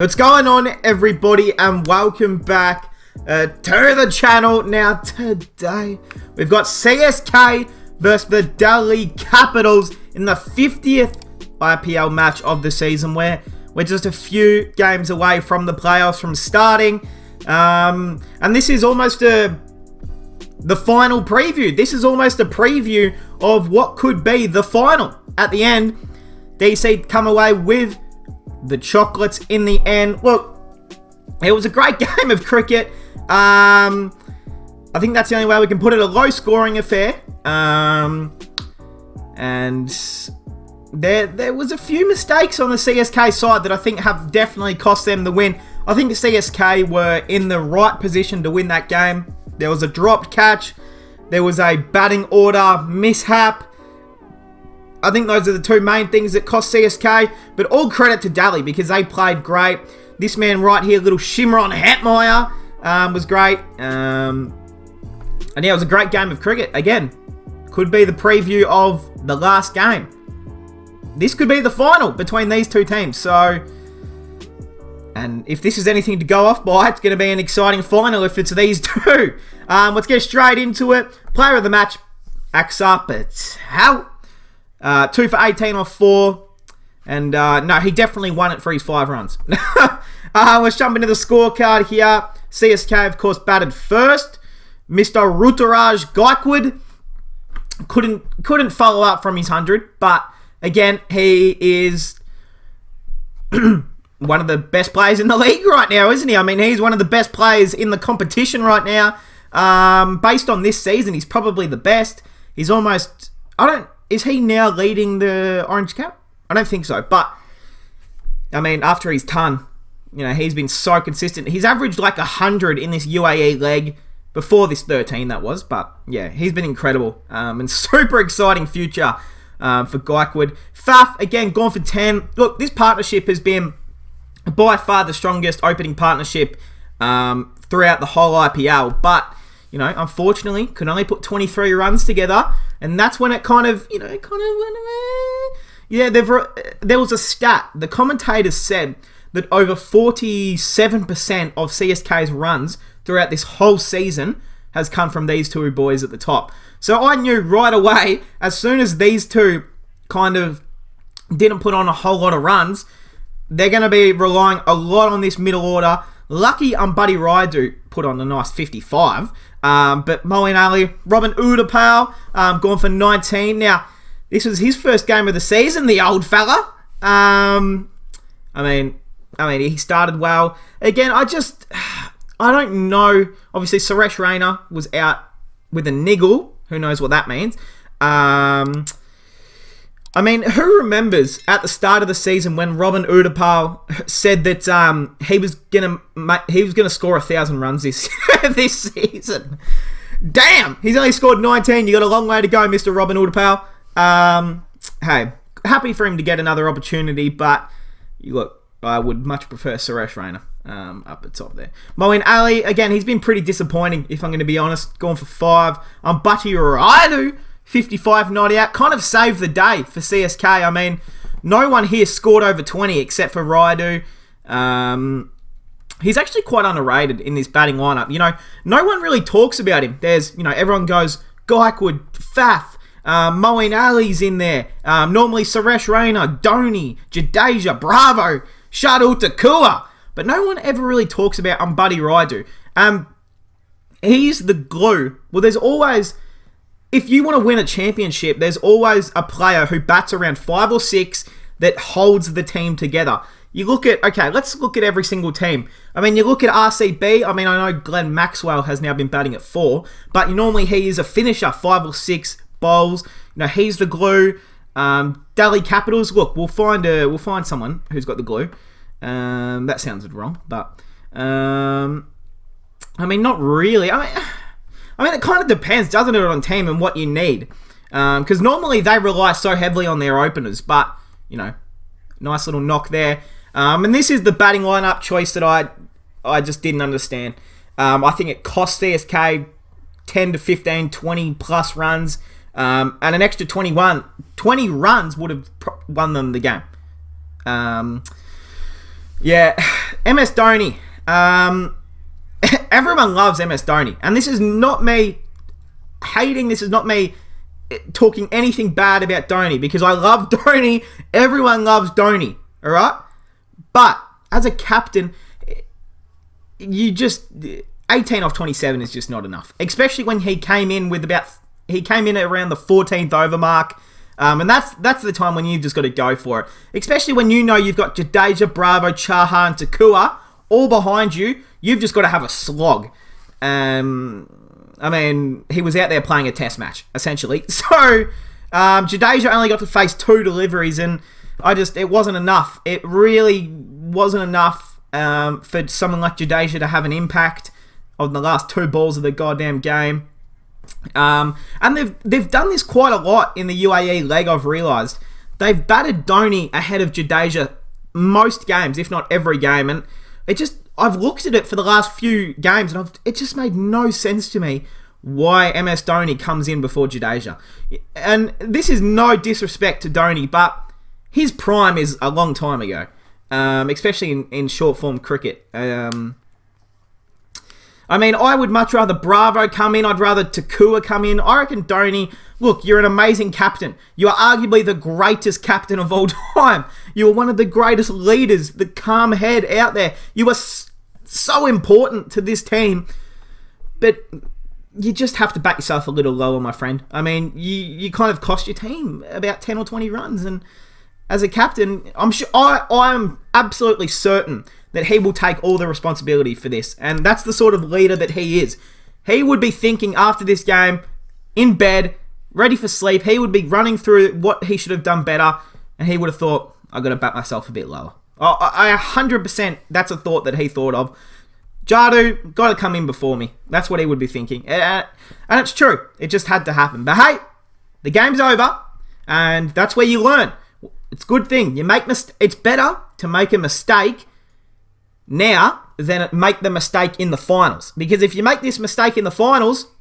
What's going on, everybody, and welcome back to the channel. Now today we've got CSK versus the Delhi Capitals in the 50th IPL match of the season, where we're just a few games away from the playoffs from starting, and this is almost the final preview. This is almost a preview of what could be the final. At the end, DC come away with the chocolates in the end. Look, it was a great game of cricket. I think that's the only way we can put it. A low-scoring affair. And there was a few mistakes on the CSK side that I think have definitely cost them the win. I think the CSK were in the right position to win that game. There was a dropped catch. There was a batting order mishap. I think those are the two main things that cost CSK, but all credit to Delhi because they played great. This man right here, little Shimron Hetmeyer, was great. And yeah, it was a great game of cricket. Again, could be the preview of the last game. This could be the final between these two teams. So, and if this is anything to go off by, it's going to be an exciting final if it's these two. Let's get straight into it. Player of the match, Aksa Patel. 2 for 18 off 4. And no, he definitely won it for his 5 runs. Let's jump into the scorecard here. CSK, of course, batted first. Mr. Ruturaj Gaikwad couldn't follow up from his 100. But again, he is one of the best players in the league right now, isn't he? I mean, he's one of the best players in the competition right now. Based on this season, he's probably the best. He's almost... Is he now leading the Orange Cap? I don't think so. But, I mean, after his ton, he's been so consistent. He's averaged like 100 in this UAE leg. Before this 13, that was. But, yeah, he's been incredible. And super exciting future for Gaikwad. Faf, again, gone for 10. Look, this partnership has been by far the strongest opening partnership throughout the whole IPL. But, unfortunately, could only put 23 runs together. And that's when it kind of went away. Yeah, there was a stat. The commentators said that over 47% of CSK's runs throughout this whole season has come from these two boys at the top. So I knew right away, as soon as these two kind of didn't put on a whole lot of runs, they're going to be relying a lot on this middle order. Lucky Buddy Raidu put on a nice 55. But Moeen Ali, Robin Udapal, gone for 19. Now, this was his first game of the season, the old fella. I mean, he started well. Again, I don't know. Obviously, Suresh Raina was out with a niggle. Who knows what that means? I mean, who remembers at the start of the season when Robin Udapal said that he was gonna score 1,000 runs this season? Damn, he's only scored 19. You got a long way to go, Mr. Robin Udapal. Hey, happy for him to get another opportunity, but I would much prefer Suresh Raina up the top there. Moeen Ali, again, he's been pretty disappointing, if I'm going to be honest. Gone for 5. Bati Raidu, 55 not out. Kind of saved the day for CSK. I mean, no one here scored over 20 except for Raidu. He's actually quite underrated in this batting lineup. No one really talks about him. There's, everyone goes, Gaikwad, Faf, Moeen Ali's in there. Normally Suresh Raina, Dhoni, Jadeja, Bravo, Shardul Thakur. But no one ever really talks about Buddy Raidu. He's the glue. Well, there's always... If you want to win a championship, there's always a player who bats around 5 or 6 that holds the team together. Let's look at every single team. I mean, you look at RCB. I mean, I know Glenn Maxwell has now been batting at 4, but normally he is a finisher, 5 or 6 bowls. He's the glue. Delhi Capitals. Look, we'll find someone who's got the glue. That sounded wrong, but I mean, not really. I mean, it kind of depends, doesn't it, on team and what you need. Because normally they rely so heavily on their openers. But, nice little knock there. And this is the batting lineup choice that I just didn't understand. I think it cost CSK 10 to 15, 20 plus runs. And an extra 20 runs would have won them the game. Yeah, MS Dhoni. Everyone loves MS Dhoni. And this is not me hating. This is not me talking anything bad about Dhoni, because I love Dhoni. Everyone loves Dhoni. All right? But as a captain, you just 18 off 27 is just not enough. Especially when he came in around the 14th over mark. And that's the time when you've just got to go for it. Especially when you know you've got Jadeja, Bravo, Chahar, and Takua all behind you. You've just got to have a slog. I mean, he was out there playing a test match, essentially. So, Jadeja only got to face 2 deliveries, and it wasn't enough. It really wasn't enough for someone like Jadeja to have an impact on the last 2 balls of the goddamn game. And they've done this quite a lot in the UAE leg, I've realised. They've batted Dhoni ahead of Jadeja most games, if not every game, and I've looked at it for the last few games, and it just made no sense to me why MS Dhoni comes in before Jadeja. And this is no disrespect to Dhoni, but his prime is a long time ago, especially in short form cricket. I mean, I would much rather Bravo come in. I'd rather Takua come in. I reckon Dhoni, look, you're an amazing captain. You are arguably the greatest captain of all time. You are one of the greatest leaders, the calm head out there. You are so important to this team. But you just have to back yourself a little lower, my friend. I mean, you kind of cost your team about 10 or 20 runs. And as a captain, I'm sure I am absolutely certain that he will take all the responsibility for this. And that's the sort of leader that he is. He would be thinking after this game, in bed, ready for sleep. He would be running through what he should have done better. And he would have thought, I've got to back myself a bit lower. I 100%, that's a thought that he thought of. Jadu, got to come in before me. That's what he would be thinking. And it's true. It just had to happen. But hey, the game's over. And that's where you learn. It's a good thing. It's better to make a mistake now than make the mistake in the finals. Because if you make this mistake in the finals,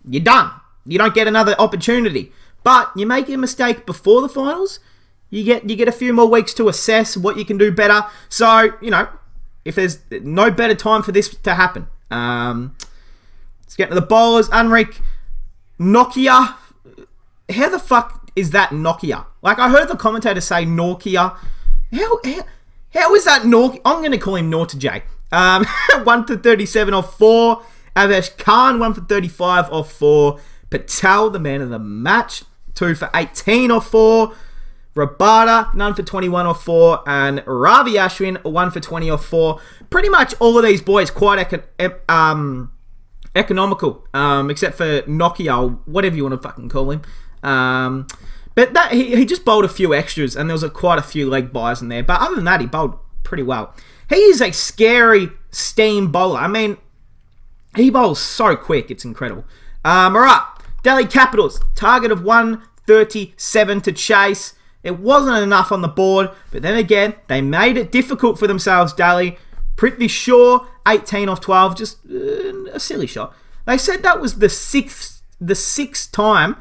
you're done. You don't get another opportunity. But you make a mistake before the finals, you get a few more weeks to assess what you can do better. So, if there's no better time for this to happen. Let's get to the bowlers. Unrik, Nokia. How the fuck is that Nokia? Like, I heard the commentator say Nokia. How is that Nokia? I'm going to call him Naughty J. 1 for 37 off 4. Avesh Khan, 1 for 35 off 4. Patel, the man of the match, 2 for 18 off 4. Rabada, none for 21 off 4. And Ravi Ashwin, 1 for 20 off 4. Pretty much all of these boys quite economical, except for Nokia, or whatever you want to fucking call him. But that he just bowled a few extras, and there was quite a few leg buys in there. But other than that, he bowled pretty well. He is a scary steam bowler. I mean, he bowls so quick, it's incredible. All right, Delhi Capitals, target of 137 to chase. It wasn't enough on the board, but then again, they made it difficult for themselves, Delhi. Prithvi Shaw, 18 off 12, just a silly shot. They said that was the sixth time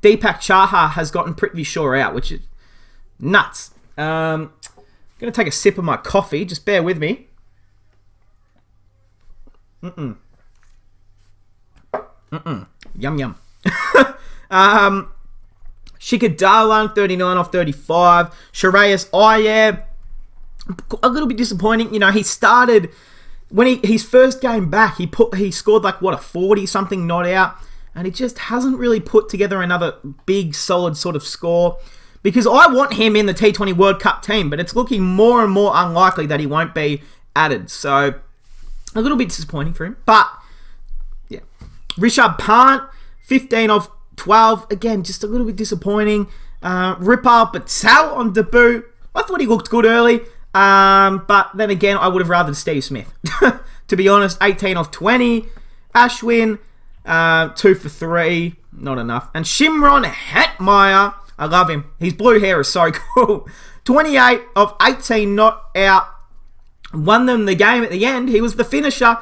Deepak Chahar has gotten Prithvi Shaw out, which is nuts. I'm going to take a sip of my coffee. Just bear with me. Yum, yum. Shikhar Dhawan, 39 off 35. Shreyas Iyer, a little bit disappointing. He started, when his first game back, he scored like, a 40-something not out. And he just hasn't really put together another big, solid sort of score. Because I want him in the T20 World Cup team, but it's looking more and more unlikely that he won't be added. So, a little bit disappointing for him. But, yeah. Rishabh Pant, 15 off 12. Again, just a little bit disappointing. Ripal Patel on debut. I thought he looked good early. But then again, I would have rather Steve Smith. To be honest, 18 off 20. Ashwin, 2 for 3. Not enough. And Shimron Hetmeyer, I love him. His blue hair is so cool. 28 of 18 not out. Won them the game at the end. He was the finisher.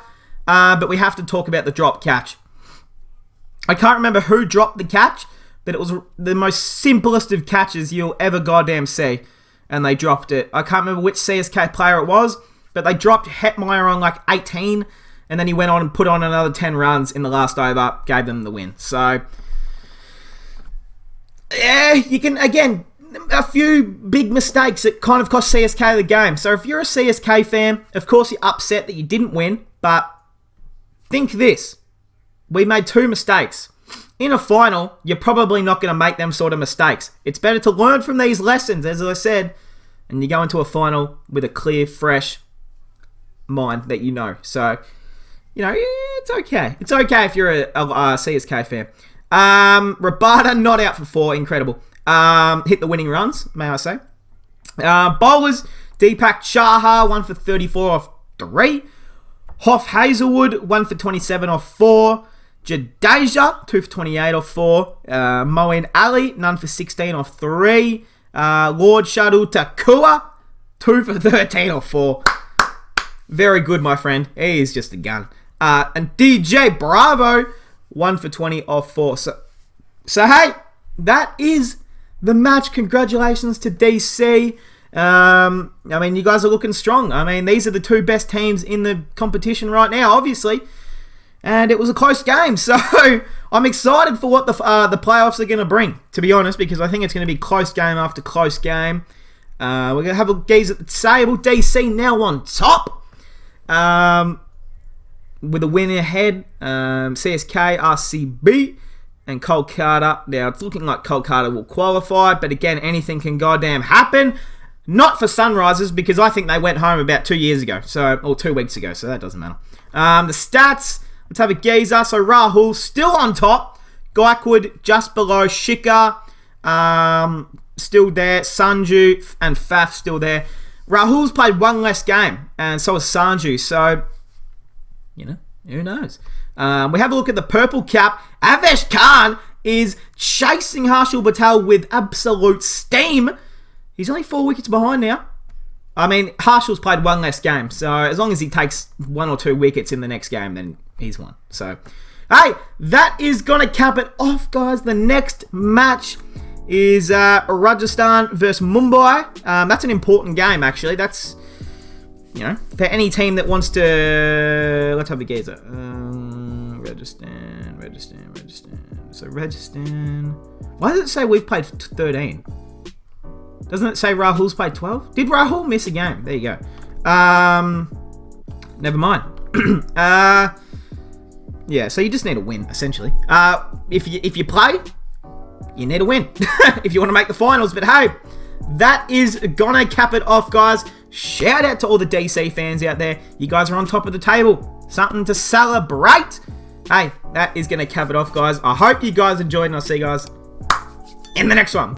But we have to talk about the drop catch. I can't remember who dropped the catch, but it was the most simplest of catches you'll ever goddamn see. And they dropped it. I can't remember which CSK player it was, but they dropped Hetmeyer on like 18, and then he went on and put on another 10 runs in the last over, gave them the win. So, yeah, you can, again, a few big mistakes that kind of cost CSK the game. So if you're a CSK fan, of course you're upset that you didn't win, but think this. We made 2 mistakes. In a final, you're probably not going to make them sort of mistakes. It's better to learn from these lessons, as I said, and you go into a final with a clear, fresh mind that you know. So, it's okay. It's okay if you're a CSK fan. Rabada not out for 4. Incredible. Hit the winning runs, may I say. Bowlers, Deepak Chahar, 1 for 34 off 3. Hoff Hazelwood, 1 for 27 off 4. Jadeja, 2 for 28 off 4. Moeen Ali, none for 16 off 3. Lord Shadul Takua, 2 for 13 off 4. Very good, my friend. He is just a gun. And DJ Bravo, 1 for 20 off 4. So hey, that is the match. Congratulations to DC. You guys are looking strong. These are the 2 best teams in the competition right now, obviously. And it was a close game. So I'm excited for what the playoffs are going to bring, to be honest, because I think it's going to be close game after close game. We're going to have a gaze at the table. DC now on top. With a win ahead. CSK, RCB, and Kolkata. Now, it's looking like Kolkata will qualify, but again, anything can goddamn happen. Not for Sunrisers, because I think they went home about 2 years ago, or 2 weeks ago, so that doesn't matter. The stats, let's have a geezer. So Rahul still on top. Gaikwood just below. Shikhar still there. Sanju and Faf still there. Rahul's played 1 less game, and so has Sanju, so, who knows? We have a look at the purple cap. Avesh Khan is chasing Harshal Patel with absolute steam. He's only 4 wickets behind now. Harshal's played 1 less game, so as long as he takes 1 or 2 wickets in the next game, then he's won. So, hey, that is going to cap it off, guys. The next match is Rajasthan versus Mumbai. That's an important game, actually. That's, for any team that wants to... Let's have a gazer. Rajasthan. So, Rajasthan... Why does it say we've played 13? Doesn't it say Rahul's played 12? Did Rahul miss a game? There you go. Never mind. Yeah, so you just need a win, essentially. If you play, you need a win. If you want to make the finals. But hey, that is gonna cap it off, guys. Shout out to all the DC fans out there. You guys are on top of the table. Something to celebrate. Hey, that is gonna cap it off, guys. I hope you guys enjoyed, and I'll see you guys in the next one.